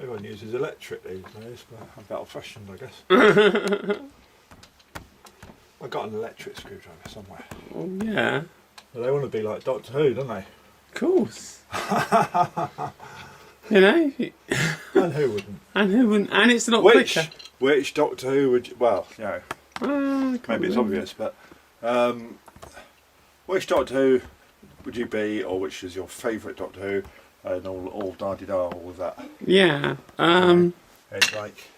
Everyone uses electric these days, but I'm a bit old-fashioned, I guess. I got an electric screwdriver somewhere. Oh yeah. Well, they want to be like Doctor Who, don't they? Of course. You know. And who wouldn't? And who wouldn't? And it's not quicker. Which Doctor Who would you, well, you know, maybe it's obvious, but which Doctor Who would you be, or which is your favourite Doctor Who, and all da-di-da, all of that? Yeah. It's like,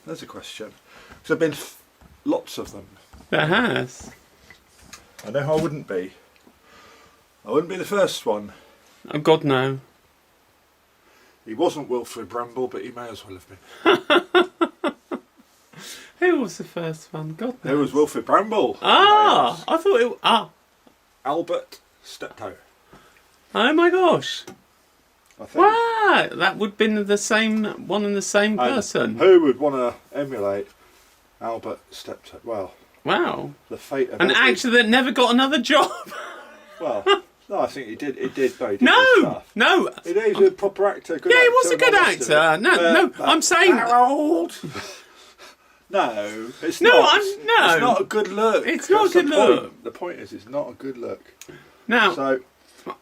there's a question. Because there have been lots of them. There has. I know who I wouldn't be. I wouldn't be the first one. Oh God, no. He wasn't Wilfrid Bramble, but he may as well have been. Who was the first one? God knows. Who was Wilfrid Bramble? I thought it. Albert Steptoe. Oh my gosh! I think. Wow, that would have been the same one and the same person. Who would want to emulate Albert Steptoe? Well, wow. The fate of an actor that never got another job. Well, no, I think he did. He did. No, he did no. He was a proper actor. He was a good actor. No, I'm saying. Harold. No, it's no, not. It's not a good look. It's not a good look. The point is, it's not a good look. Now, so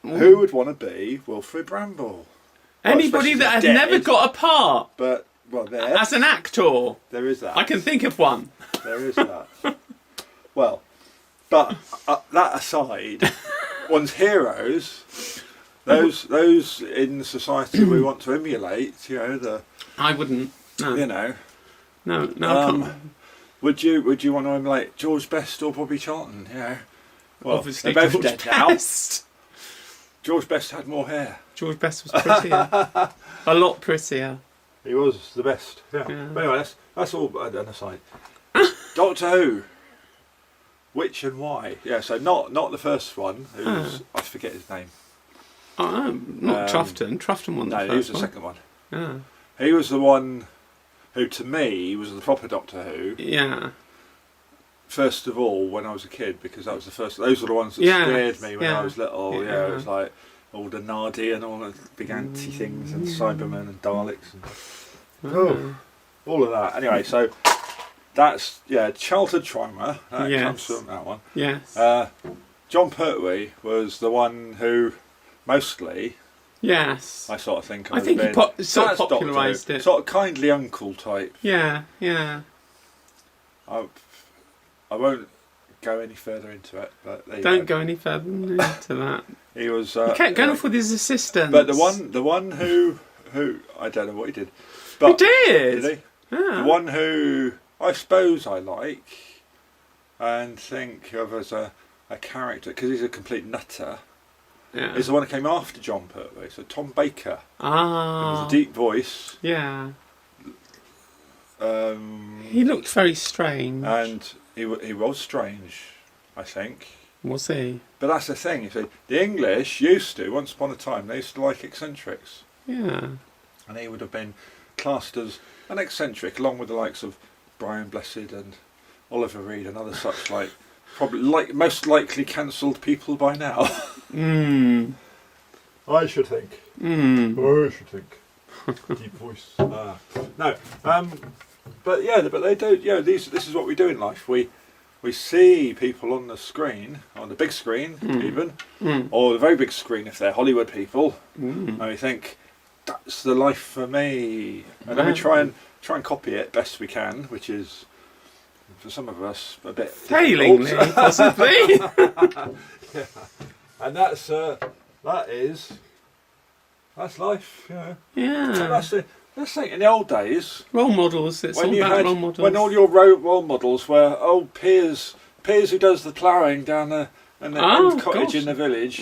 who would want to be Wilfrid Bramble? Anybody that has never got a part. But as an actor, there is that. I can think of one. There is that. Well, but that aside, one's heroes, those in society we want to emulate. You know I wouldn't. No. You know. No. Would you want to emulate George Best or Bobby Charlton? You know. Well, obviously they're both George dead Best. now. George Best had more hair. George Best was prettier. A lot prettier. He was the best. Yeah. But anyway, that's all an aside. Doctor Who. Which and why? Yeah. So not the first one. Who's I forget his name. Not Troughton. Troughton won the first one. No, he was the second one. Yeah. He was the one who, to me, was the proper Doctor Who. Yeah. First of all, when I was a kid, because that was the first. Those were the ones that scared me when I was little. Yeah, it was like all the Nardi and all the big anti things and Cybermen and Daleks and all of that. Anyway, so that's childhood trauma. That comes from that one. Yes. John Pertwee was the one who mostly. Yes. I sort of think. I think he sort of popularised it. Sort of kindly uncle type. Yeah. I won't go any further into it, but don't go any further into that. He was. He kept going off with his assistants. But the one who I don't know what he did. But he did. Did he? Yeah. The one who I suppose I like and think of as a character because he's a complete nutter. Yeah. Is the one that came after John Pertwee. So Tom Baker. Ah. With a deep voice. Yeah. He looked very strange. And he was strange, I think. Was he? But that's the thing, you see. The English used to, once upon a time, they used to like eccentrics. Yeah. And he would have been classed as an eccentric, along with the likes of Brian Blessed and Oliver Reed and other such probably most likely cancelled people by now. I should think. I should think. Deep voice. No. But they don't. This is what we do in life. We see people on the screen, on the big screen, even, or the very big screen if they're Hollywood people, and we think that's the life for me, and then we try and copy it best we can, which is. For some of us, a bit failingly, possibly. Yeah. And that's life, you know. Yeah. So that's in the old days. Role models. It's all about role models. When all your role models were Piers who does the ploughing down the cottage in the village.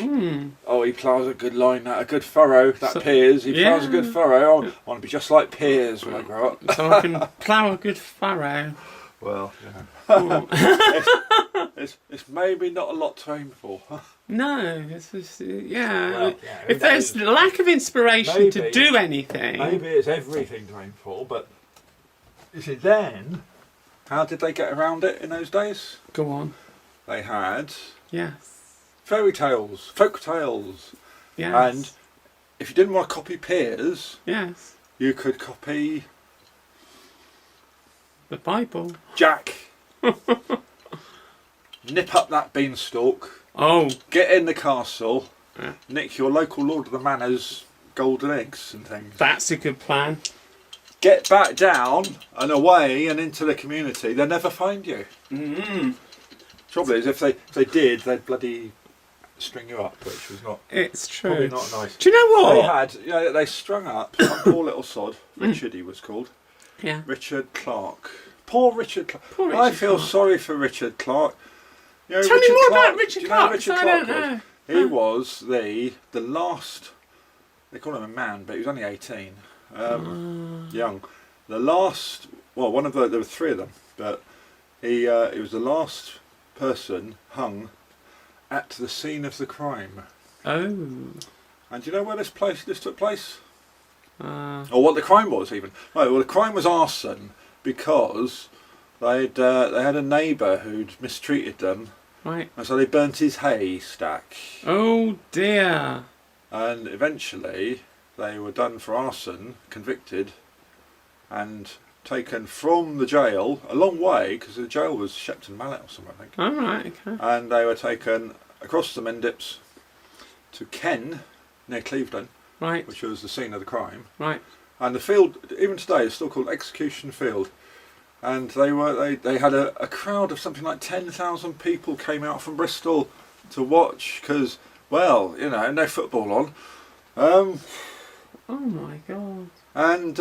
Oh, he ploughs a good line, a good furrow. Piers, he ploughs a good furrow. I want to be just like Piers when I grow up. So I can plough a good furrow. Well, it's maybe not a lot to aim for. No, it's just, if there's lack of inspiration to do anything, maybe it's everything to aim for. But you see, then how did they get around it in those days? Go on. They had fairy tales, folk tales, and if you didn't want to copy Piers, you could copy the Bible. Jack. Nip up that beanstalk. Oh. Get in the castle. Yeah. Nick your local Lord of the Manor's golden eggs and things. That's a good plan. Get back down and away and into the community. They'll never find you. Mm-hmm. Trouble is, if they did, they'd bloody string you up, which was not. It's true. Probably not nice. Do you know what? They had, they strung up some poor little sod. Richard, he was called. Yeah. Richard Clark. Poor Richard Clark. Poor Richard I feel Clark. sorry for Richard Clark. You know, Tell me Richard more Clark, about Richard do you Clark. know Richard I Clark don't know. He was the last. They call him a man, but he was only 18. Young. The last. Well, there were three of them, but he was the last person hung at the scene of the crime. Oh. And do you know where this took place? Uh, Or what the crime was even? Right, well, the crime was arson because they had a neighbour who'd mistreated them, right. and so they burnt his haystack. Oh dear. And eventually they were done for arson, convicted, and taken from the jail a long way, because the jail was Shepton Mallet or somewhere, I think. All right. Okay. And they were taken across the Mendips to Ken, near Clevedon, Right. which was the scene of the crime. Right. And the field, even today, is still called Execution Field. And they had a crowd of something like 10,000 people came out from Bristol to watch, because, well, no football on. Oh my God. And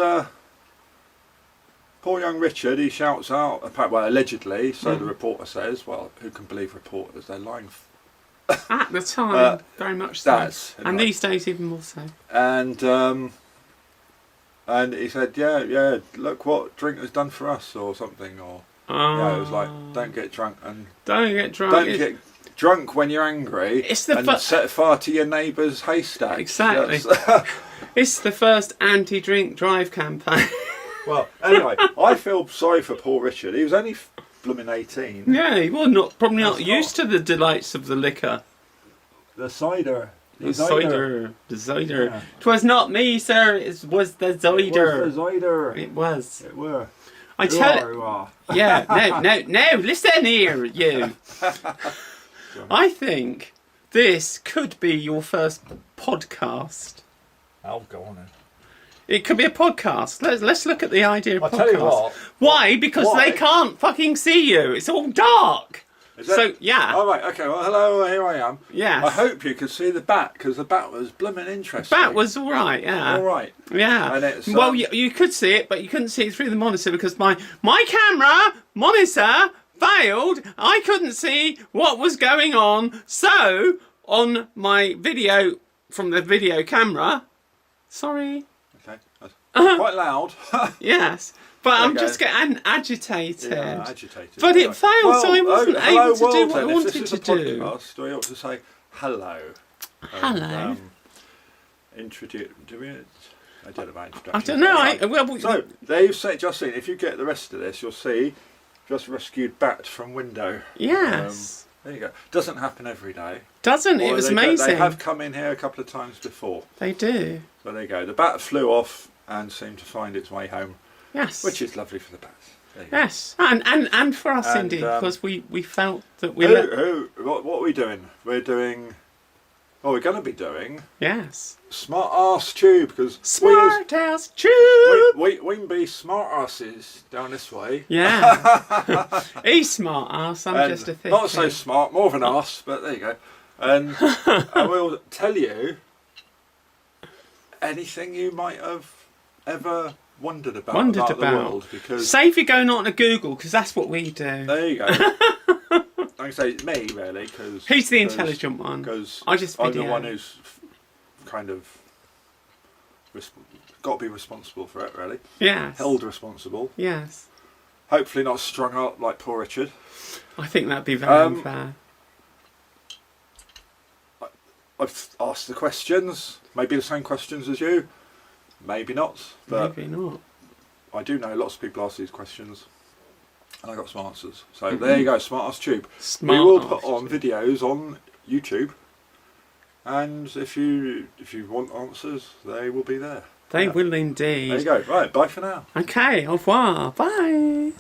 poor young Richard, he shouts out, allegedly, so the reporter says, well, who can believe reporters? They're lying. At the time, very much so. And anyway. these days, even more so. And he said, yeah, look what drink has done for us, or something, or it was like, don't get drunk and don't get drunk. Don't get drunk when you're angry. It's the and set fire to your neighbour's haystack. Exactly. It's the first anti-drink drive campaign. Well, anyway, I feel sorry for poor Richard. He was only blooming 18. Yeah, he was probably not used to the delights of the liquor. The cider. The cider. Yeah. 'Twas not me, sir. It was the cider. It was the cider. It was. It were. I tell. Yeah. No. Listen here, you. I think this could be your first podcast. Oh, go on then. It could be a podcast. Let's look at the idea of podcast. I'll tell you what. Why? Because they can't fucking see you. It's all dark. So, yeah. Oh, right, okay, well, hello, here I am. Yes. I hope you could see the bat, because the bat was blooming interesting. Bat was alright, yeah. Alright. Yeah. And it's, well, you could see it, but you couldn't see it through the monitor because my camera monitor failed. I couldn't see what was going on. So, on my video, from the video camera, sorry. Okay, that's quite loud. Yes. But I'm just getting agitated. Yeah, agitated. But it failed, well, so I wasn't able to do what I wanted to do. If this is a podcast, I ought to say hello. Hello. Introduce. Do we? I don't know about introduction. I don't know. So they've just seen. If you get the rest of this, you'll see. Just rescued bat from window. Yes. There you go. Doesn't happen every day. Doesn't it? It was amazing. They have come in here a couple of times before. They do. So there you go. The bat flew off and seemed to find its way home. Yes. Which is lovely for the bats. Yes. And for us, indeed, because we felt that we... What are we doing? We're doing... Well, we're going to be doing... Yes. SmartarseTube, because... SmartarseTube! We can be smart asses down this way. Yeah. He's smart ass, I'm just a thick. Not so smart, more of an arse, but there you go. And I will tell you anything you might have ever wondered about the world. Because say if you're going on to Google, because that's what we do. There you go. I can say it's me, really, because... He's the intelligent one. Because I'm the one who's kind of got to be responsible for it, really. Yes. Held responsible. Yes. Hopefully not strung up like poor Richard. I think that'd be very unfair. I've asked the questions. Maybe the same questions as you. Maybe not. But maybe not. I do know lots of people ask these questions. And I got some answers. So there you go, SmartarseTube. We will put on videos on YouTube. And if you want answers, they will be there. They will There you indeed. go. Right, bye for now. Okay, au revoir. Bye.